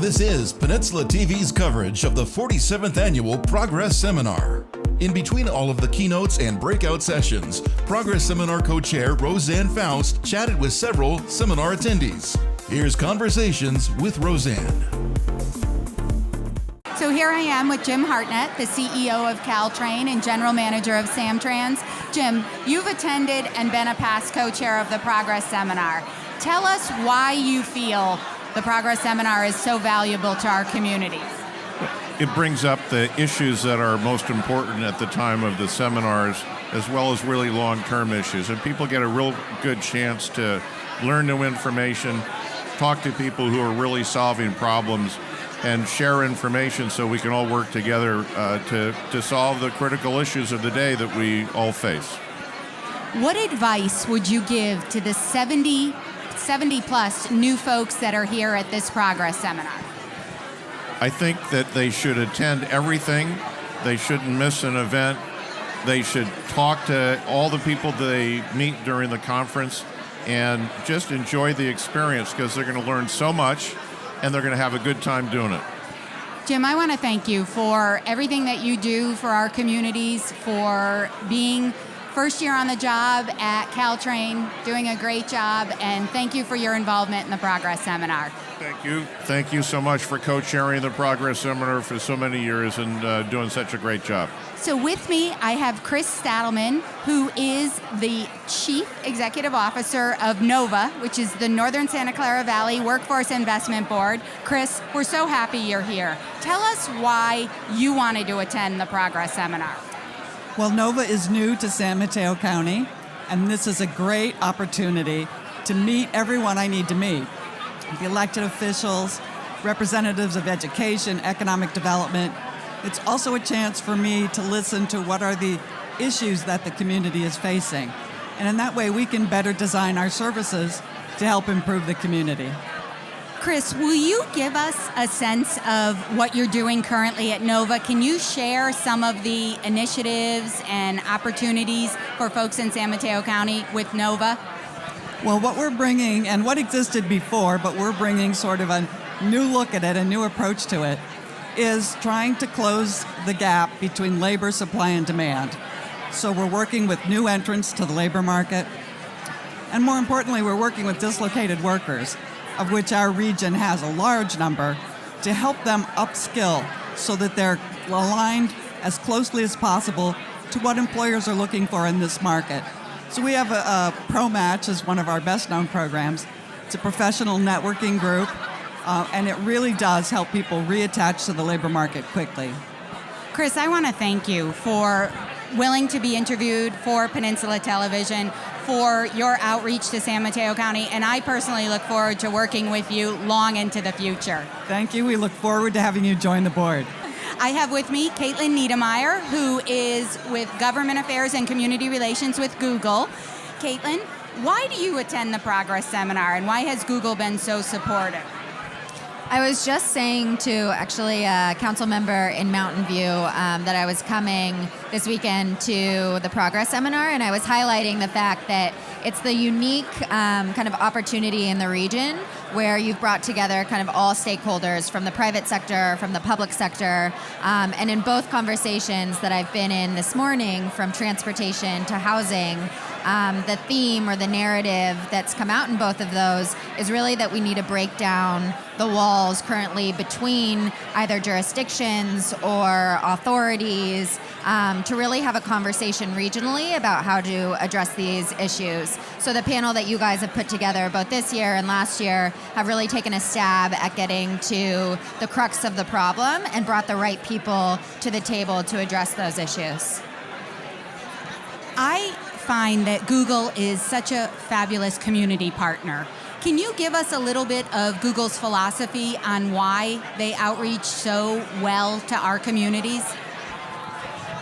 This is Peninsula TV's coverage of the 47th Annual Progress Seminar. In between all of the keynotes and breakout sessions, Progress Seminar Co-Chair Rosanne Foust chatted with several seminar attendees. Here's Conversations with Rosanne. So here I am with Jim Hartnett, the CEO of Caltrain and General Manager of Samtrans. Jim, you've attended and been a past co-chair of the Progress Seminar. Tell us why you feel the Progress Seminar is so valuable to our communities. It brings up the issues that are most important at the time of the seminars, as well as really long-term issues. And people get a real good chance to learn new information, talk to people who are really solving problems, and share information so we can all work together to solve the critical issues of the day that we all face. What advice would you give to the 70 plus new folks that are here at this Progress Seminar? I think that they should attend everything. They shouldn't miss an event. They should talk to all the people they meet during the conference and just enjoy the experience, because they're going to learn so much and they're going to have a good time doing it. Jim, I want to thank you for everything that you do for our communities, for being first year on the job at Caltrain, doing a great job, and thank you for your involvement in the Progress Seminar. Thank you. Thank you so much for co-chairing the Progress Seminar for so many years and doing such a great job. So with me, I have Kris Stadelman, who is the Chief Executive Officer of NOVA, which is the Northern Santa Clara Valley Workforce Investment Board. Kris, we're so happy you're here. Tell us why you wanted to attend the Progress Seminar. Well, NOVA is new to San Mateo County, and this is a great opportunity to meet everyone I need to meet. The elected officials, representatives of education, economic development. It's also a chance for me to listen to what are the issues that the community is facing. And in that way, we can better design our services to help improve the community. Kris, will you give us a sense of what you're doing currently at NOVA? Can you share some of the initiatives and opportunities for folks in San Mateo County with NOVA? Well, what we're bringing, and what existed before, but we're bringing sort of a new look at it, a new approach to it, is trying to close the gap between labor supply and demand. So we're working with new entrants to the labor market, and more importantly, we're working with dislocated workers, of which our region has a large number, to help them upskill so that they're aligned as closely as possible to what employers are looking for in this market. So we have a ProMatch as one of our best-known programs. It's a professional networking group, and it really does help people reattach to the labor market quickly. Kris, I want to thank you for willing to be interviewed for Peninsula Television, for your outreach to San Mateo County, and I personally look forward to working with you long into the future. Thank you. We look forward to having you join the board. I have with me Niedermeyer, who is with Government Affairs and Community Relations with Google. Caitlin, why do you attend the Progress Seminar, and why has Google been so supportive? I was just saying to actually a council member in Mountain View that I was coming this weekend to the Progress Seminar, and I was highlighting the fact that it's the unique kind of opportunity in the region where you've brought together kind of all stakeholders from the private sector, from the public sector, and in both conversations that I've been in this morning, from transportation to housing, the theme or the narrative that's come out in both of those is really that we need to break down the walls currently between either jurisdictions or authorities to really have a conversation regionally about how to address these issues. So the panel that you guys have put together both this year and last year have really taken a stab at getting to the crux of the problem and brought the right people to the table to address those issues. I find that Google is such a fabulous community partner. Can you give us a little bit of Google's philosophy on why they outreach so well to our communities?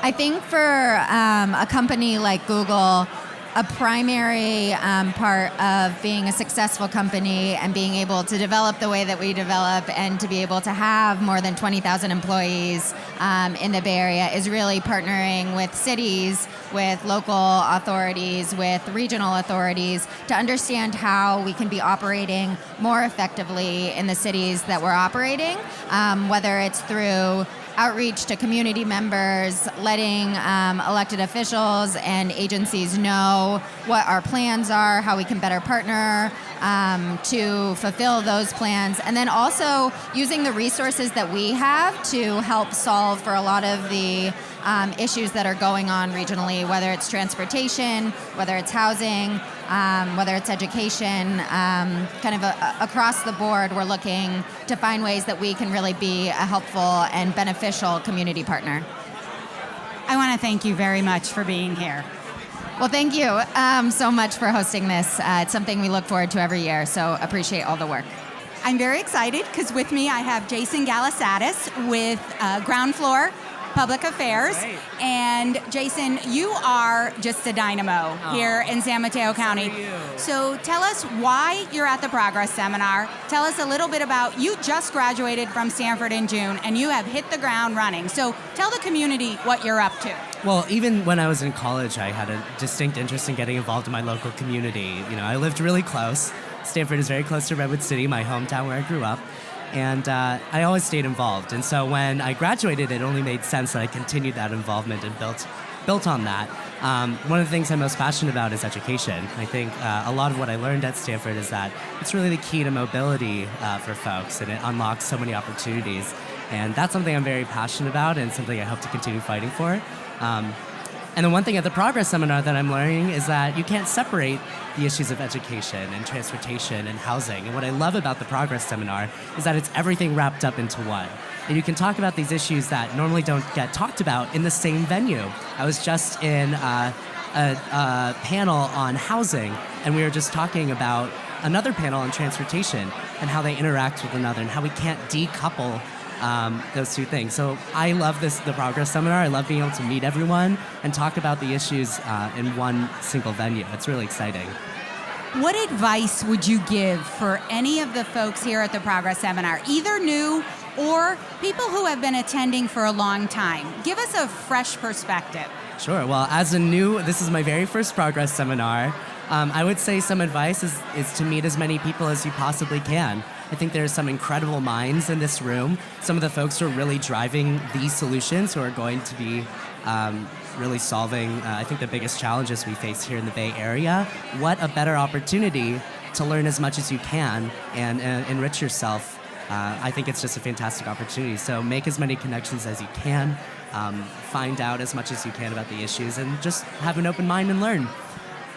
I think for a company like Google, a primary part of being a successful company and being able to develop the way that we develop and to be able to have more than 20,000 employees in the Bay Area is really partnering with cities, with local authorities, with regional authorities to understand how we can be operating more effectively in the cities that we're operating, whether it's through outreach to community members, letting elected officials and agencies know what our plans are, how we can better partner to fulfill those plans, and then also using the resources that we have to help solve for a lot of the issues that are going on regionally, whether it's transportation, whether it's housing, whether it's education, kind of across the board, we're looking to find ways that we can really be a helpful and beneficial community partner. I want to thank you very much for being here. Well, thank you so much for hosting this. It's something we look forward to every year, so appreciate all the work. I'm very excited because with me I have Jason Galisatus with Ground Floor Public Affairs. Great. And Jason, you are just a dynamo here in San Mateo County. for you. So tell us why you're at the Progress Seminar. Tell us a little bit about, you just graduated from Stanford in June and you have hit the ground running. So tell the community what you're up to. Well, even when I was in college, I had a distinct interest in getting involved in my local community. You know, I lived really close. Stanford is very close to Redwood City, my hometown where I grew up. And I always stayed involved. And so when I graduated, it only made sense that I continued that involvement and built on that. One of the things I'm most passionate about is education. I think a lot of what I learned at Stanford is that it's really the key to mobility for folks, and it unlocks so many opportunities. And that's something I'm very passionate about and something I hope to continue fighting for. And the one thing at the Progress Seminar that I'm learning is that you can't separate the issues of education and transportation and housing. And what I love about the Progress Seminar is that it's everything wrapped up into one. And you can talk about these issues that normally don't get talked about in the same venue. I was just in a panel on housing, and we were just talking about another panel on transportation and how they interact with one another and how we can't decouple those two things. So I love the Progress Seminar. I love being able to meet everyone and talk about the issues in one single venue. It's really exciting. What advice would you give for any of the folks here at the Progress Seminar, either new or people who have been attending for a long time? Give us a fresh perspective. Sure. Well, this is my very first Progress Seminar. I would say some advice is to meet as many people as you possibly can. I think there are some incredible minds in this room. Some of the folks who are really driving these solutions, who are going to be really solving, I think, the biggest challenges we face here in the Bay Area. What a better opportunity to learn as much as you can and enrich yourself. I think it's just a fantastic opportunity. So make as many connections as you can, find out as much as you can about the issues, and just have an open mind and learn.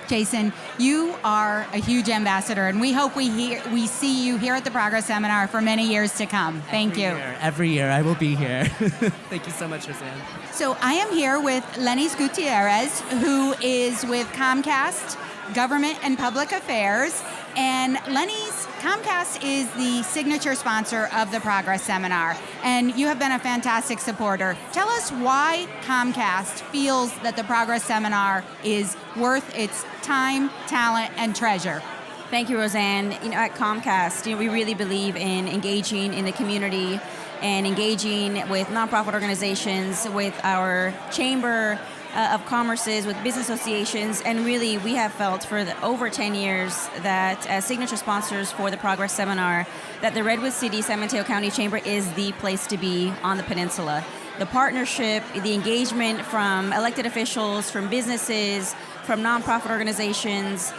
Jason, you are a huge ambassador, and we hope we see you here at the Progress Seminar for many years to come. Thank you. Every year I will be here. Thank you so much, Rosanne. So I am here with Lenny Gutierrez, who is with Comcast, Government and Public Affairs. And Comcast is the signature sponsor of the Progress Seminar, and you have been a fantastic supporter. Tell us why Comcast feels that the Progress Seminar is worth its time, talent, and treasure. Thank you, Rosanne. At Comcast, we really believe in engaging in the community and engaging with nonprofit organizations, with our chamber of commerces, with business associations, and really we have felt for over 10 years that as signature sponsors for the Progress Seminar, that the Redwood City San Mateo County Chamber is the place to be on the peninsula. The partnership, the engagement from elected officials, from businesses, from nonprofit organizations,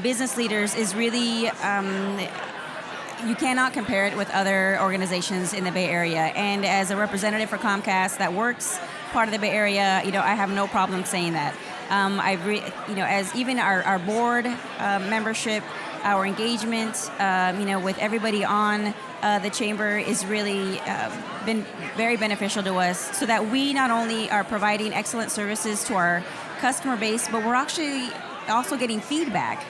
business leaders is really, you cannot compare it with other organizations in the Bay Area. And as a representative for Comcast that works part of the Bay Area, I have no problem saying that. As even our board membership, our engagement, with everybody on the chamber is really been very beneficial to us, so that we not only are providing excellent services to our customer base, but we're actually also getting feedback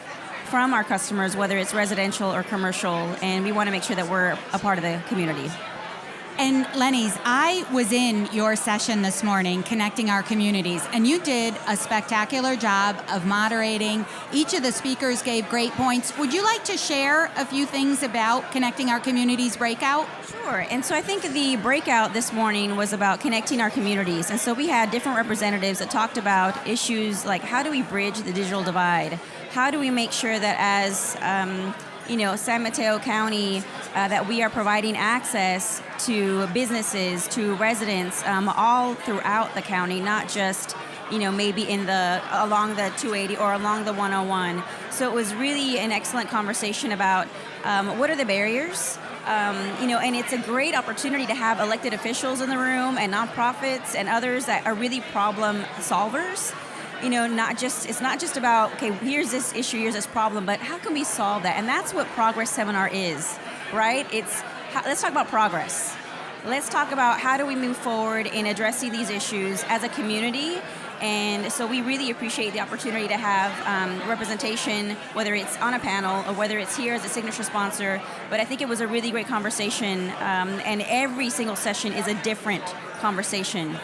from our customers, whether it's residential or commercial, and we want to make sure that we're a part of the community. And Lennies, I was in your session this morning, Connecting Our Communities, and you did a spectacular job of moderating. Each of the speakers gave great points. Would you like to share a few things about Connecting Our Communities breakout? Sure. And so I think the breakout this morning was about connecting our communities. And so we had different representatives that talked about issues like how do we bridge the digital divide? How do we make sure that as San Mateo County, that we are providing access to businesses, to residents, all throughout the county, not just maybe along the 280 or along the 101. So it was really an excellent conversation about what are the barriers. And it's a great opportunity to have elected officials in the room and nonprofits and others that are really problem solvers. It's not just about, okay, here's this issue, here's this problem, but how can we solve that? And that's what Progress Seminar is, right? Let's talk about progress. Let's talk about how do we move forward in addressing these issues as a community. And so we really appreciate the opportunity to have representation, whether it's on a panel or whether it's here as a signature sponsor. But I think it was a really great conversation, and every single session is a different conversation.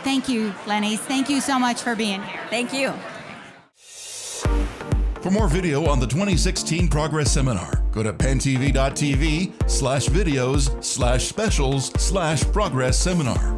Thank you, Lennies. Thank you so much for being here. Thank you. For more video on the 2016 Progress Seminar, go to pentv.tv/videos/specials/Progress Seminar.